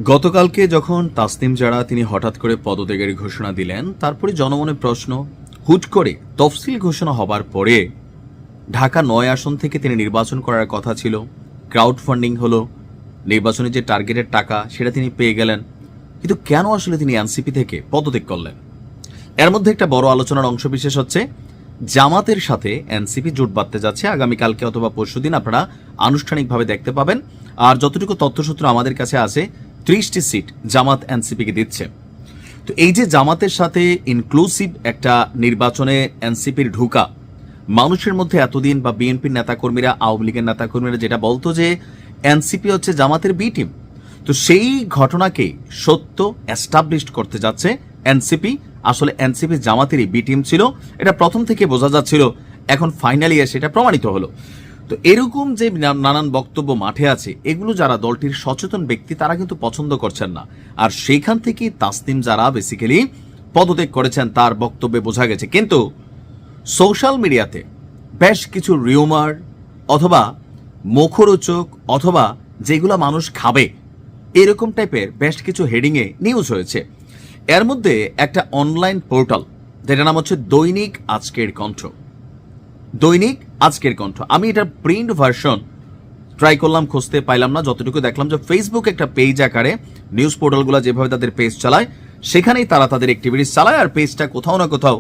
গতকালকে যখন তাসনিম জারা তিনি হঠাৎ করে পদত্যাগের ঘোষণা দিলেন, তারপরে জনমনে প্রশ্ন, হুট করে তফসিল ঘোষণা হবার পরে ঢাকা ৯ আসন থেকে তিনি নির্বাচন করার কথা ছিল, ক্রাউড ফান্ডিং হলো, নির্বাচনের যে টার্গেটের টাকা সেটা তিনি পেয়ে গেলেন, কিন্তু কেন আসলে তিনি এনসিপি থেকে পদত্যাগ করলেন? এর মধ্যে একটা বড় আলোচনার অংশ বিশেষ হচ্ছে জামাতের সাথে এনসিপি জোট বাঁধতে যাচ্ছে। আগামীকালকে অথবা পরশুদিন আপনারা আনুষ্ঠানিকভাবে দেখতে পাবেন। আর যতটুকু তথ্যসূত্র আমাদের কাছে আছে, 30টি সিট জামাত এনসিপিকে দিচ্ছে। তো এই যে জামাতের সাথে ইনক্লুসিভ একটা নির্বাচনে এনসিপির ঢুকা, মানুষের মধ্যে এতদিন বা বিএনপির নেতাকর্মীরা, আওয়ামী লীগের নেতাকর্মীরা যেটা বলতো যে এনসিপি হচ্ছে জামাতের বি টিম, তো সেই ঘটনাকে সত্য এস্টাবলিশড করতে যাচ্ছে এনসিপি। আসলে এনসিপি জামাতেরই বি টিম ছিল, এটা প্রথম থেকে বোঝা যাচ্ছিল, এখন ফাইনালি এসে এটা প্রমাণিত হলো। তো এরকম যে নানান বক্তব্য মাঠে আছে, এগুলো যারা দলটির সচেতন ব্যক্তি তারা কিন্তু পছন্দ করছেন না। আর সেইখান থেকে তাসনিম যারা বেসিক্যালি পদত্যাগ করেছেন তার বক্তব্যে বোঝা গেছে। কিন্তু সোশ্যাল মিডিয়াতে বেশ কিছু রিউমার অথবা মুখরোচক অথবা যেগুলো মানুষ খাবে এরকম টাইপের বেশ কিছু হেডিংয়ে নিউজ হয়েছে। এর মধ্যে একটা অনলাইন পোর্টাল যেটার নাম হচ্ছে দৈনিক আজকের কণ্ঠ। দৈনিক আজকের কণ্ঠ, আমি এটার প্রিন্ট ভার্সন ট্রাই করলাম, খুঁজতে পাইলাম না। যতটুকু দেখলাম যে ফেসবুক একটা পেজ আকারে নিউজ পোর্টালগুলো যেভাবে তাদের পেজ চালায় সেখানেই তারা তাদের অ্যাক্টিভিটিস চালায়, আর পেজটা কোথাও না কোথাও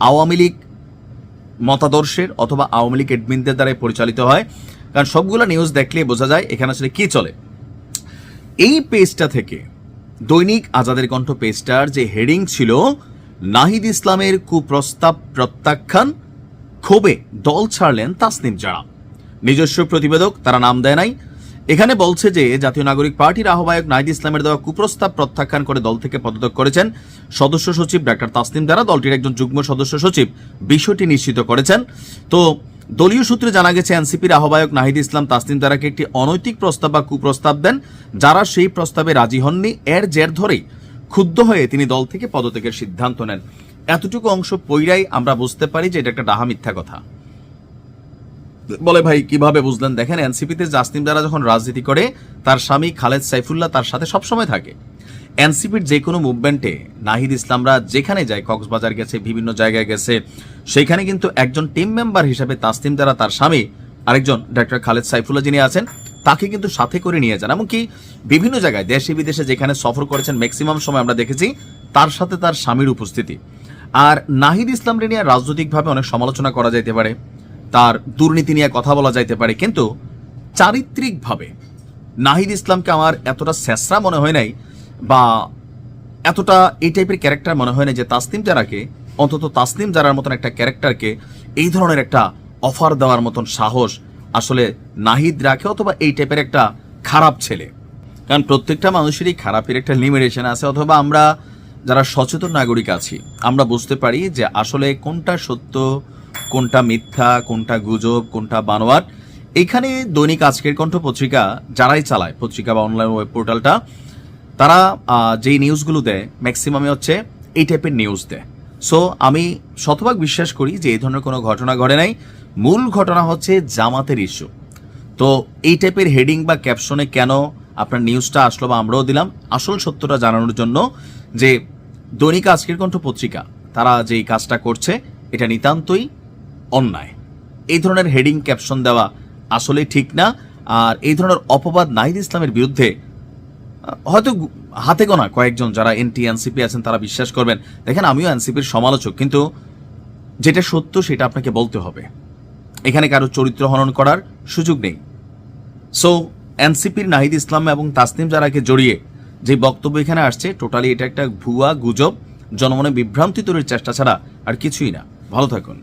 আওয়ামী লীগ মতাদর্শের অথবা আওয়ামী লীগ এডমিনদের দ্বারাই পরিচালিত হয়। কারণ সবগুলো নিউজ দেখলে বোঝা যায় এখানে আসলে কি চলে। এই পেজটা থেকে দৈনিক আজাদের কণ্ঠ পেজটার যে হেডিং ছিল, নাহিদ ইসলামের কুপ্রস্তাব প্রত্যাখ্যান, ক্ষোভে দল ছাড়লেন তাসনিম জারা। নিজস্ব প্রতিবেদক, তারা নাম দেয় নাই। এখানে বলছে যে জাতীয় নাগরিক পার্টির আহ্বায়ক নাহিদ ইসলামের দেওয়া কুপ্রস্তাব প্রত্যাখ্যান করে দল থেকে পদত্যাগ করেছেন সদস্য সচিব ডাক্তার তাসনিম জারা। দলটির একজন যুগ্ম সদস্য সচিব বিষয়টি নিশ্চিত করেছেন। তো দলীয় সূত্রে জানা গেছে এনসিপির আহ্বায়ক নাহিদ ইসলাম তাসনিম জারাকে একটি অনৈতিক প্রস্তাব বা কুপ্রস্তাব দেন, যারা সেই প্রস্তাবে রাজি হননি। এর জের ধরেই ক্ষুব্ধ হয়ে তিনি দল থেকে পদত্যাগের সিদ্ধান্ত নেন। এতটুকু অংশ পইরাই আমরা বুঝতে পারি যে এটা একটা ডাহা মিথ্যা কথা। বলে ভাই কিভাবে বুঝলেন? দেখেন, এনসিপিতে তাসনিম জারা যখন রাজনীতি করে তার স্বামী খালেদ সাইফুল্লাহ তার সাথে সবসময় থাকে। এনসিপির যে কোনো মুভমেন্টে নাহিদ ইসলামরা যেখানে যায়, কক্সবাজার গেছে, বিভিন্ন জায়গায় গেছে, সেখানে কিন্তু একজন টিম মেম্বার হিসেবে তাসনিম জারা তার স্বামী আরেকজন ডাক্তার খালেদ সাইফুল্লাহ যিনি আছেন তাকে কিন্তু সাথে করে নিয়ে যান। এমনকি বিভিন্ন জায়গায় দেশে বিদেশে যেখানে সফর করেছেন ম্যাক্সিমাম সময় আমরা দেখেছি তার সাথে তার স্বামীর উপস্থিতি। আর নাহিদ ইসলামকে নিয়ে রাজনৈতিকভাবে অনেক সমালোচনা করা যাইতে পারে, তার দুর্নীতি নিয়ে কথা বলা যাইতে পারে, কিন্তু চারিত্রিকভাবে নাহিদ ইসলামকে আমার এতটা ছেঁচড়া মনে হয় নাই বা এতটা এই টাইপের ক্যারেক্টার মনে হয় না যে তাসনিম জারাকে, অন্তত তাসনিম জারার মতন একটা ক্যারেক্টারকে এই ধরনের একটা অফার দেওয়ার মতন সাহস আসলে নাহিদ রাখে, অথবা এই টাইপের একটা খারাপ ছেলে। কারণ প্রত্যেকটা মানুষেরই খারাপের একটা লিমিটেশন আছে, অথবা আমরা যারা সচেতন নাগরিক আছি আমরা বুঝতে পারি যে আসলে কোনটা সত্য, কোনটা মিথ্যা, কোনটা গুজব, কোনটা বানোয়াট। এখানে দৈনিক আজকের কণ্ঠ পত্রিকা যারাই চালায়, পত্রিকা বা অনলাইন ওয়েব পোর্টালটা, তারা যেই নিউজগুলো দেয় ম্যাক্সিমামে হচ্ছে এই টাইপের নিউজ দেয়। সো আমি শতভাগ বিশ্বাস করি যে এই ধরনের কোনো ঘটনা ঘটে নাই। মূল ঘটনা হচ্ছে জামাতের ইস্যু। তো এই টাইপের হেডিং বা ক্যাপশনে কেন আপনার নিউজটা আসলো বা আমরাও দিলাম, আসল সত্যটা জানানোর জন্য যে দৈনিক আজকের কণ্ঠ পত্রিকা তারা যেই কাজটা করছে এটা নিতান্তই অন্যায়। এই ধরনের হেডিং ক্যাপশন দেওয়া আসলে ঠিক না। আর এই ধরনের অপবাদ নাহিদ ইসলামের বিরুদ্ধে হয়তো হাতে গোনা কয়েকজন যারা এনটি এনসিপি আছেন তারা বিশ্বাস করবেন। দেখেন, আমিও এনসিপির সমালোচক, কিন্তু যেটা সত্য সেটা আপনাকে বলতে হবে। এখানে কারো চরিত্র হনন করার সুযোগ নেই। সো এনসিপির নাহিদ ইসলাম এবং তাসনিম জারাকে জড়িয়ে যে বক্তব্য এখানে আসছে, টোটালি এটা একটা ভুয়া গুজব, জনমনে বিভ্রান্তি তৈরির চেষ্টা ছাড়া আর কিছুই না। ভালো থাকুন।